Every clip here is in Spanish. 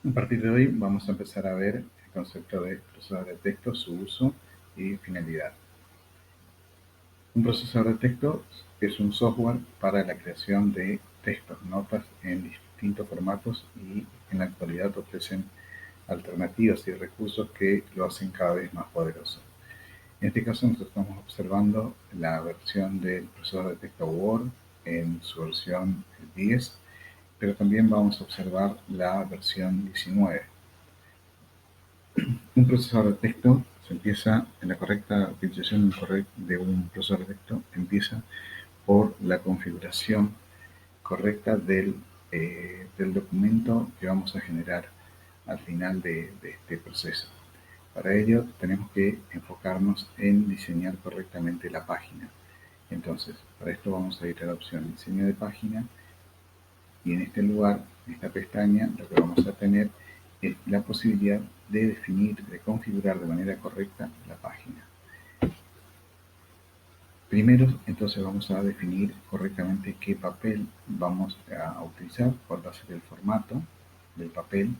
A partir de hoy vamos a empezar a ver el concepto de procesador de texto, su uso y finalidad. Un procesador de texto es un software para la creación de textos, notas en distintos formatos y en la actualidad ofrecen alternativas y recursos que lo hacen cada vez más poderoso. En este caso nosotros estamos observando la versión del procesador de texto Word en su versión 10, pero también vamos a observar la versión 19. Un procesador de texto se empieza en la correcta utilización de un procesador de texto empieza por la configuración correcta del documento que vamos a generar al final de este proceso. Para ello tenemos que enfocarnos en diseñar correctamente la página. Entonces, para esto vamos a ir a la opción diseño de página y en este lugar, en esta pestaña, lo que vamos a tener es la posibilidad de definir, de configurar de manera correcta la página. Primero, entonces vamos a definir correctamente qué papel vamos a utilizar, cuál va a ser el formato del papel.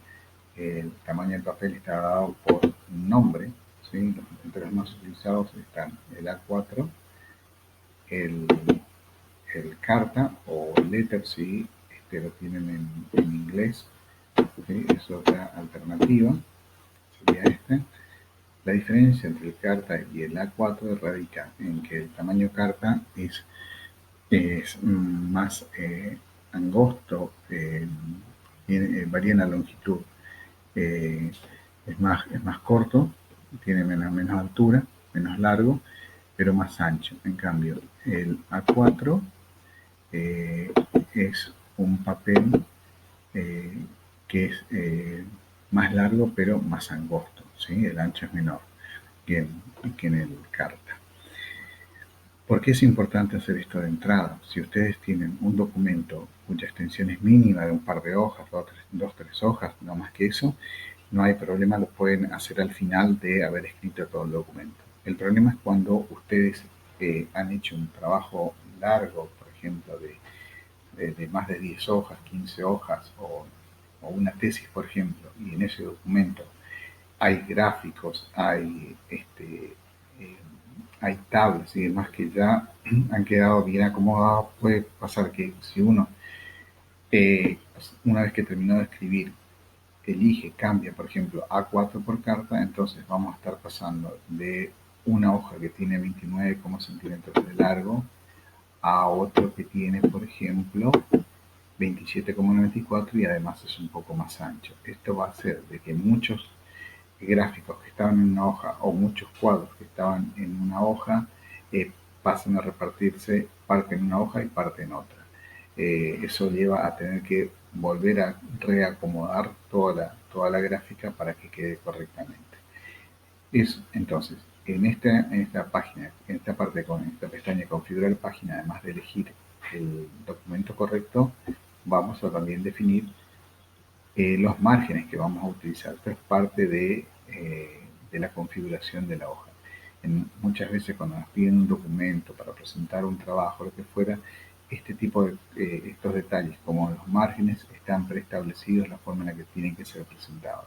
El tamaño del papel está dado por un nombre, ¿sí? Entre los más utilizados están el A4, el, el carta o letter si lo tienen en inglés, ¿sí? Es otra alternativa, sería este. La diferencia entre el carta y el A4 radica en que el tamaño carta es más angosto, varía en la longitud, eh, es más corto, tiene menos altura, menos largo, pero más ancho. En cambio, el A4 eh, es un papel eh, que es más largo, pero más angosto, ¿sí? El ancho es menor que en el carta. ¿Por qué es importante hacer esto de entrada? Si ustedes tienen un documento cuya extensión es mínima de un par de hojas, dos, tres hojas, no más que eso, no hay problema, lo pueden hacer al final de haber escrito todo el documento. El problema es cuando ustedes han hecho un trabajo largo, por ejemplo, de más de 10 hojas, 15 hojas o una tesis, por ejemplo, y en ese documento hay gráficos, hay tablas y demás que ya han quedado bien acomodados. Puede pasar que si uno, una vez que terminó de escribir, elige, cambia, por ejemplo, A4 por carta, entonces vamos a estar pasando de una hoja que tiene 29 centímetros de largo a otro que tiene, por ejemplo, 27,94 y además es un poco más ancho. Esto va a hacer de que muchos gráficos que estaban en una hoja o muchos cuadros que estaban en una hoja pasen a repartirse parte en una hoja y parte en otra. Eso lleva a tener que volver a reacomodar toda la gráfica para que quede correctamente. Entonces, en esta página, en esta parte, con esta pestaña configurar página, además de elegir el documento correcto, vamos a también definir los márgenes que vamos a utilizar. Esto es parte de la configuración de la hoja. Muchas veces cuando nos piden un documento para presentar un trabajo, lo que fuera, este tipo de estos detalles, como los márgenes, están preestablecidos la forma en la que tienen que ser presentados.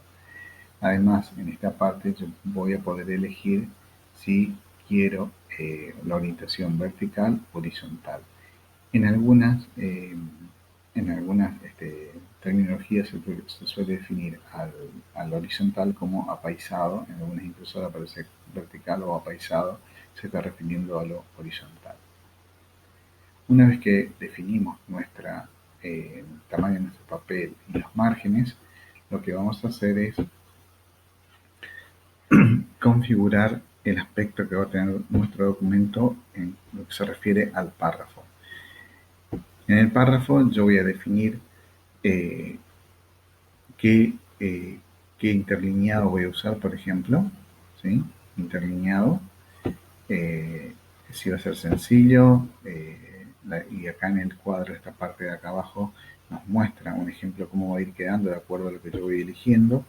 Además, en esta parte yo voy a poder elegir si quiero la orientación vertical o horizontal. En algunas, terminologías se suele definir al horizontal como apaisado, en algunas impresoras aparece vertical o apaisado, se está refiriendo a lo horizontal. Una vez que definimos nuestra tamaño de nuestro papel y los márgenes, lo que vamos a hacer es configurar el aspecto que va a tener nuestro documento en lo que se refiere al párrafo. En el párrafo yo voy a definir qué interlineado voy a usar, por ejemplo, ¿sí? Interlineado, si va a ser sencillo, y acá en el cuadro, esta parte de acá abajo, nos muestra un ejemplo cómo va a ir quedando de acuerdo a lo que yo voy eligiendo.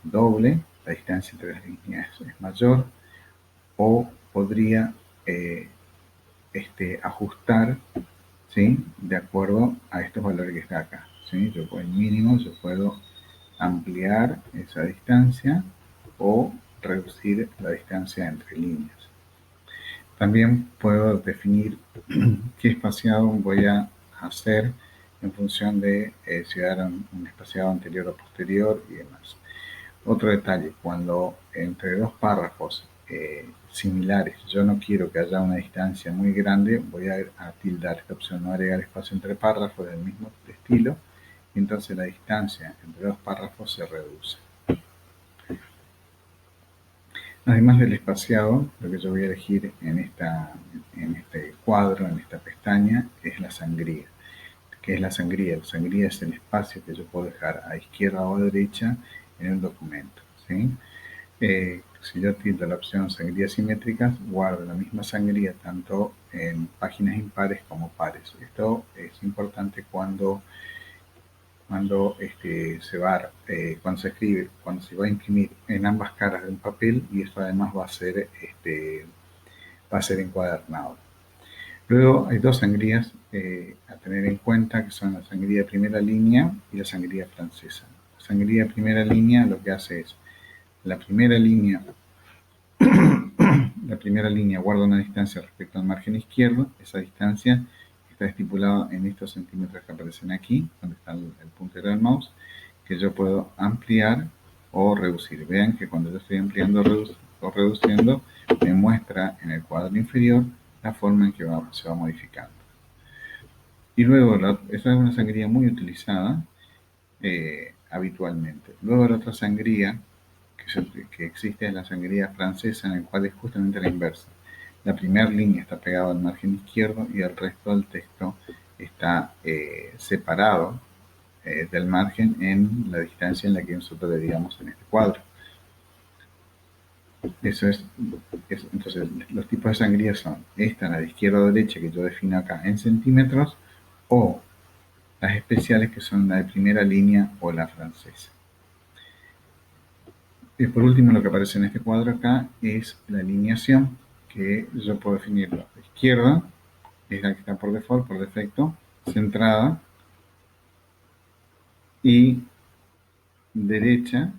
Doble, la distancia entre las líneas es mayor, o podría ajustar, ¿sí? De acuerdo a estos valores que está acá, ¿sí? Yo puedo el mínimo, yo puedo ampliar esa distancia o reducir la distancia entre líneas. También puedo definir qué espaciado voy a hacer en función de si era un espaciado anterior o posterior y demás. Otro detalle, cuando entre dos párrafos similares yo no quiero que haya una distancia muy grande, voy a tildar esta opción, no agregar espacio entre párrafos del mismo estilo, y entonces la distancia entre dos párrafos se reduce. Además del espaciado, lo que yo voy a elegir en este cuadro, en esta pestaña, es la sangría. ¿Qué es la sangría? La sangría es el espacio que yo puedo dejar a izquierda o a derecha en un documento, ¿sí? Si yo tildo la opción sangrías simétricas, guardo la misma sangría tanto en páginas impares como pares. Esto es importante cuando cuando se escribe, cuando se va a imprimir en ambas caras de un papel, y esto además va a ser encuadernado. Luego hay dos sangrías a tener en cuenta, que son la sangría de primera línea y la sangría francesa. La sangría de primera línea lo que hace es, la primera línea guarda una distancia respecto al margen izquierdo. Esa distancia está estipulada en estos centímetros que aparecen aquí, donde está el puntero del mouse, que yo puedo ampliar o reducir. Vean que cuando yo estoy ampliando o reduciendo, me muestra en el cuadro inferior la forma en que se va modificando. Y luego, esta es una sangría muy utilizada habitualmente. Luego la otra sangría que existe es la sangría francesa, en el cual es justamente la inversa. La primera línea está pegada al margen izquierdo y el resto del texto está separado del margen en la distancia en la que nosotros le digamos en este cuadro. Entonces, los tipos de sangría son esta, la de izquierda o derecha, que yo defino acá en centímetros, o las especiales, que son la de primera línea o la francesa. Y por último, lo que aparece en este cuadro acá es la alineación, que yo puedo definir. La izquierda es la que está por default, por defecto, centrada, y derecha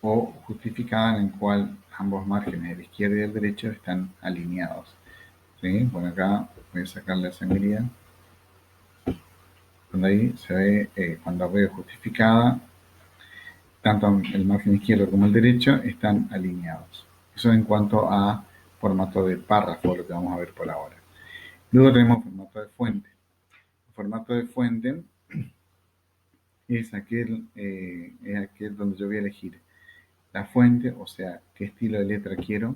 o justificada, en el cual ambos márgenes, el izquierdo y el derecho, están alineados. ¿Sí? Bueno, acá voy a sacar la sangría, donde ahí se ve, cuando veo justificada, tanto el margen izquierdo como el derecho están alineados. Eso en cuanto a formato de párrafo, lo que vamos a ver por ahora. Luego tenemos formato de fuente. El formato de fuente es aquel donde yo voy a elegir la fuente, o sea, qué estilo de letra quiero.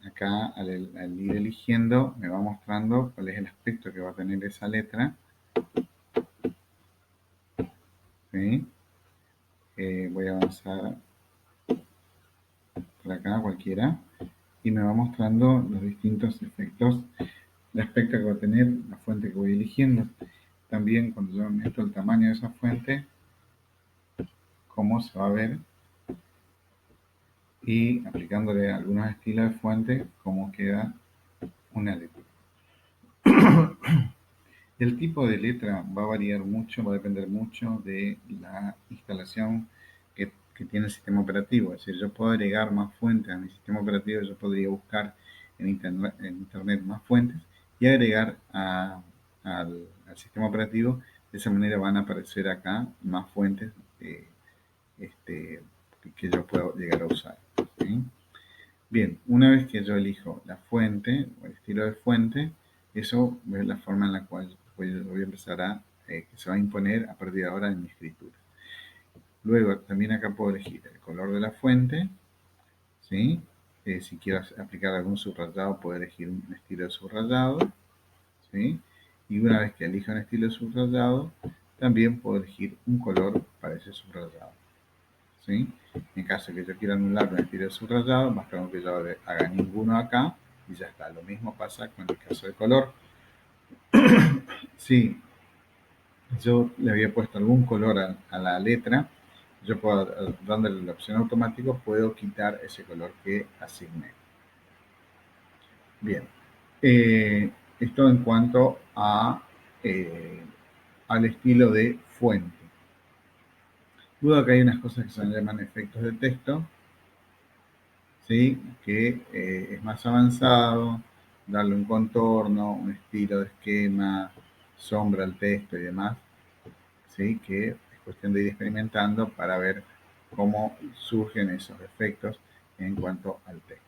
Acá, al ir eligiendo, me va mostrando cuál es el aspecto que va a tener esa letra. ¿Sí? Voy a avanzar por acá, cualquiera, y me va mostrando los distintos efectos de aspecto que va a tener la fuente que voy eligiendo. También, cuando yo meto el tamaño de esa fuente, cómo se va a ver, y aplicándole algunos estilos de fuente, cómo queda una letra. El tipo de letra va a variar mucho, va a depender mucho de la instalación que tiene el sistema operativo. Es decir, yo puedo agregar más fuentes a mi sistema operativo, yo podría buscar en internet más fuentes y agregar al sistema operativo. De esa manera van a aparecer acá más fuentes que yo puedo llegar a usar. ¿Sí? Bien, una vez que yo elijo la fuente o el estilo de fuente, eso es la forma en la cual voy a empezar que se va a imponer a partir de ahora en mi escritura. Luego, también acá puedo elegir el color de la fuente, ¿sí? Si quiero aplicar algún subrayado, puedo elegir un estilo de subrayado, ¿sí? Y una vez que elijo un estilo de subrayado, también puedo elegir un color para ese subrayado, ¿sí? En caso de que yo quiera anular un estilo de subrayado, basta con que yo haga ninguno acá y ya está. Lo mismo pasa con el caso de color. Si yo le había puesto algún color a la letra, yo puedo, dándole la opción automático, puedo quitar ese color que asigné. Bien, esto en cuanto al estilo de fuente. Luego acá hay unas cosas que se llaman efectos de texto, ¿sí? Que es más avanzado, darle un contorno, un estilo de esquema, sombra al texto y demás, ¿sí? Que es cuestión de ir experimentando para ver cómo surgen esos efectos en cuanto al texto.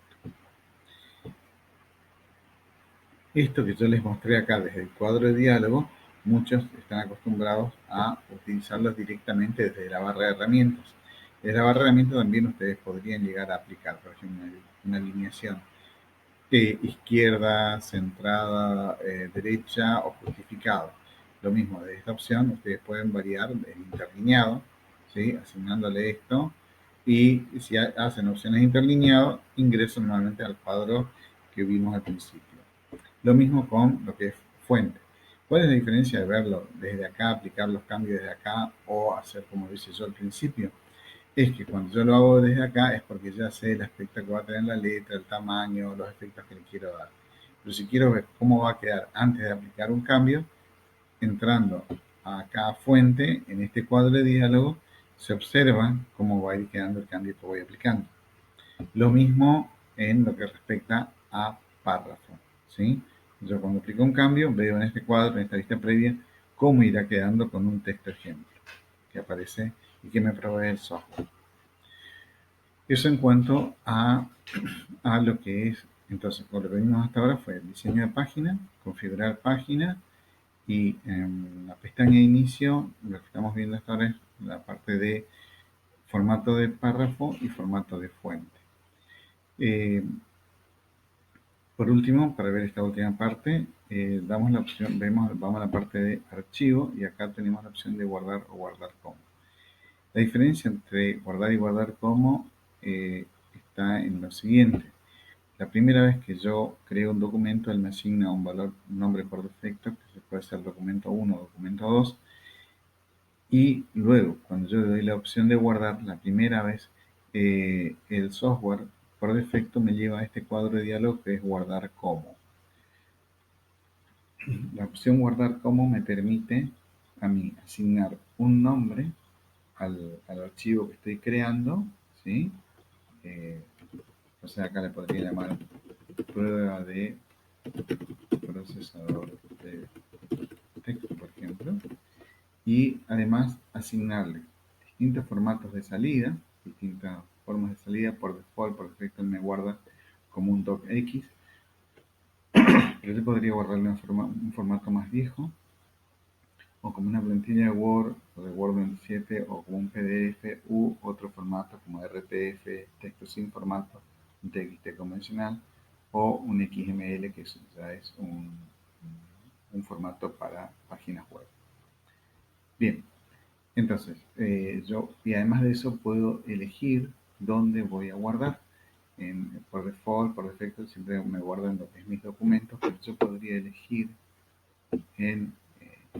Esto que yo les mostré acá desde el cuadro de diálogo, muchos están acostumbrados a utilizarlos directamente desde la barra de herramientas. Desde la barra de herramientas también ustedes podrían llegar a aplicar, por ejemplo, una alineación izquierda, centrada, derecha o justificado. Lo mismo, de esta opción ustedes pueden variar el interlineado, ¿sí? Asignándole esto, y si hacen opciones de interlineado, ingresan nuevamente al cuadro que vimos al principio. Lo mismo con lo que es fuente. ¿Cuál es la diferencia de verlo desde acá, aplicar los cambios desde acá o hacer como lo hice yo al principio? Es que cuando yo lo hago desde acá es porque ya sé el aspecto que va a tener la letra, el tamaño, los efectos que le quiero dar. Pero si quiero ver cómo va a quedar antes de aplicar un cambio, entrando acá a fuente, en este cuadro de diálogo, se observa cómo va a ir quedando el cambio que voy aplicando. Lo mismo en lo que respecta a párrafo, ¿sí? Yo cuando aplico un cambio, veo en este cuadro, en esta vista previa, cómo irá quedando con un texto ejemplo que aparece y que me provee el software. Eso en cuanto a lo que es, entonces, lo que vimos hasta ahora fue el diseño de página, configurar página y en la pestaña de inicio, lo que estamos viendo hasta ahora es la parte de formato de párrafo y formato de fuente. Por último, para ver esta última parte, damos la opción, vamos a la parte de archivo y acá tenemos la opción de guardar o guardar como. La diferencia entre guardar y guardar como está en lo siguiente. La primera vez que yo creo un documento, él me asigna un valor, un nombre por defecto, que puede ser documento 1 o documento 2. Y luego, cuando yo le doy la opción de guardar, la primera vez, el software por defecto me lleva a este cuadro de diálogo que es guardar como. La opción guardar como me permite a mí asignar un nombre al archivo que estoy creando, ¿sí? O sea, acá le podría llamar prueba de procesador de texto, por ejemplo, y además asignarle distintos formatos de salida, distintas formas de salida. Por default, por defecto, él me guarda como un docx, pero yo podría guardarle un formato más viejo, o como una plantilla de Word o de Word 27 o como un PDF u otro formato como RTF, texto sin formato, un TXT convencional o un XML que ya es un formato para páginas web. Bien, entonces y además de eso puedo elegir dónde voy a guardar. Por default, por defecto, siempre me guardan lo que es mis documentos, pero yo podría elegir en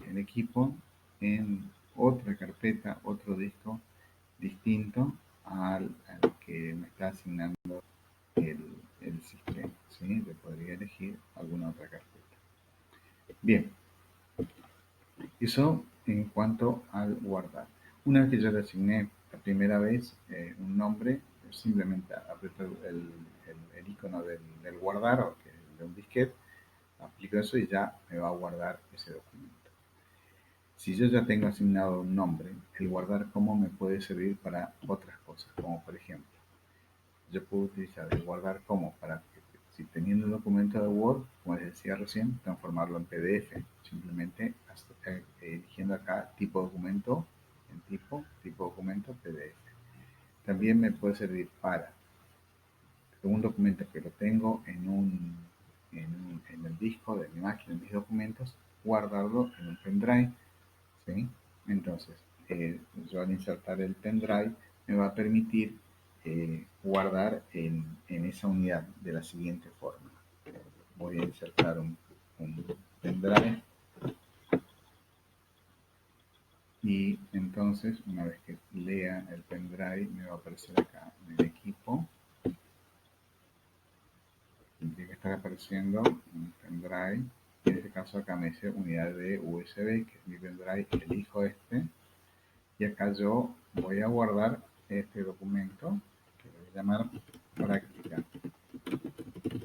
el equipo en otra carpeta, otro disco distinto al que me está asignando el, el sistema, ¿sí? Yo podría elegir alguna otra carpeta. Bien, eso en cuanto al guardar. Una vez que yo le asigné la primera vez un nombre, simplemente aprieto el icono del guardar o de un disquete, aplico eso y ya me va a guardar ese documento. Si yo ya tengo asignado un nombre, el guardar como me puede servir para otras cosas, como por ejemplo, yo puedo utilizar el guardar como para que, si teniendo un documento de Word, como les decía recién, transformarlo en PDF, simplemente eligiendo acá tipo documento, en tipo documento, PDF. También me puede servir para un documento que lo tengo en el disco de mi máquina, en mis documentos, guardarlo en un pendrive, ¿sí? Entonces, yo al insertar el pendrive me va a permitir guardar en esa unidad de la siguiente forma. Voy a insertar un pendrive y entonces una vez que lea el pendrive me va a aparecer acá en el equipo. Tendría que estar apareciendo un pendrive. En este caso acá me dice unidad de USB, que es mi pendrive, elijo este. Y acá yo voy a guardar este documento que voy a llamar práctica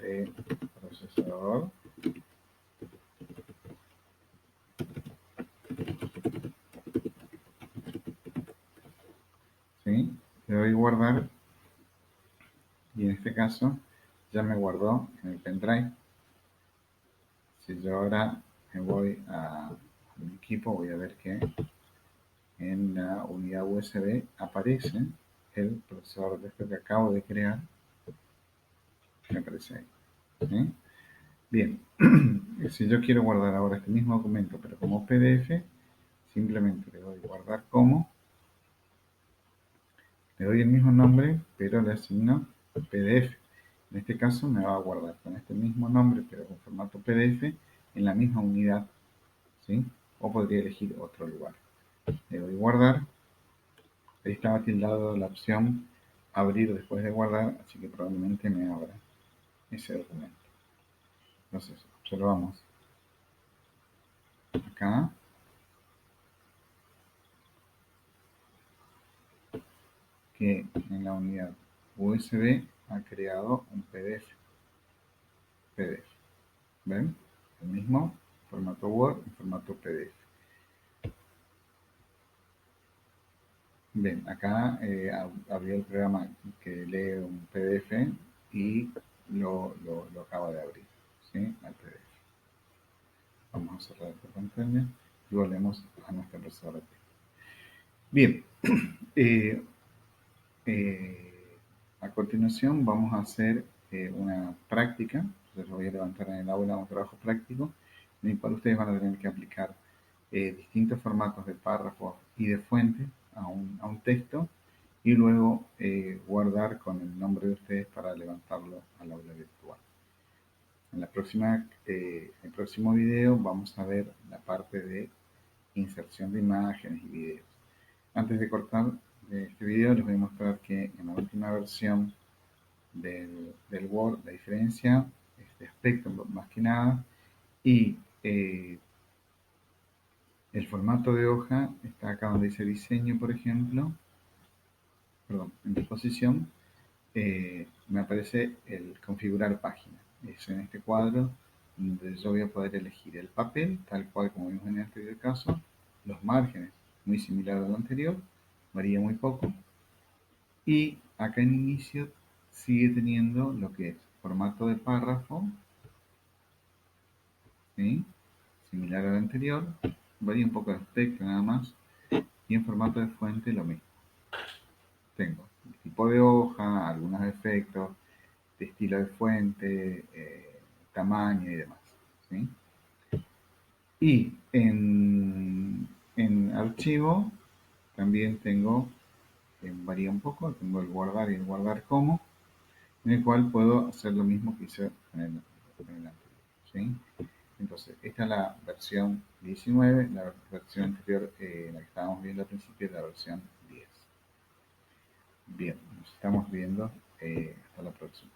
de procesador. ¿Sí? Le doy guardar y en este caso ya me guardó en el pendrive. Si yo ahora me voy a mi equipo, voy a ver que en la unidad USB aparece el procesador de esto que acabo de crear. Me aparece ahí. ¿Sí? Bien, si yo quiero guardar ahora este mismo documento, pero como PDF, simplemente le doy guardar como, le doy el mismo nombre, pero le asigno PDF. En este caso me va a guardar con este mismo nombre, pero con formato PDF, en la misma unidad, ¿sí? O podría elegir otro lugar. Le doy guardar. Ahí estaba tildado la opción abrir después de guardar, así que probablemente me abra ese documento. Entonces, observamos acá que en la unidad USB ha creado un PDF. ¿Ven? El mismo formato Word y formato PDF. Bien, acá abrió el programa que lee un PDF y lo acaba de abrir, ¿sí? Al PDF. Vamos a cerrar esta pantalla y volvemos a nuestra impresora. Bien, eh, a continuación vamos a hacer una práctica. Entonces lo voy a levantar en el aula, un trabajo práctico, en el cual ustedes van a tener que aplicar distintos formatos de párrafos y de fuente a un texto y luego guardar con el nombre de ustedes para levantarlo al aula virtual. En el próximo video vamos a ver la parte de inserción de imágenes y videos. Antes de cortar este video les voy a mostrar que en la última versión del Word la diferencia es de aspecto más que nada y el formato de hoja está acá donde dice diseño, por ejemplo, perdón, en disposición, me aparece el configurar página. Es en este cuadro donde yo voy a poder elegir el papel, tal cual como vimos en el anterior caso, los márgenes, muy similar al anterior, varía muy poco, y acá en inicio sigue teniendo lo que es formato de párrafo, ¿sí? Similar al anterior, varía un poco de aspecto nada más, y en formato de fuente lo mismo. Tengo el tipo de hoja, algunos efectos, de estilo de fuente, tamaño y demás, ¿sí? Y en archivo también tengo, varía un poco, tengo el guardar y el guardar como, en el cual puedo hacer lo mismo que hice en el anterior, ¿sí? Entonces, esta es la versión 19, la versión anterior, la que estábamos viendo al principio, es la versión 10. Bien, nos estamos viendo, hasta la próxima.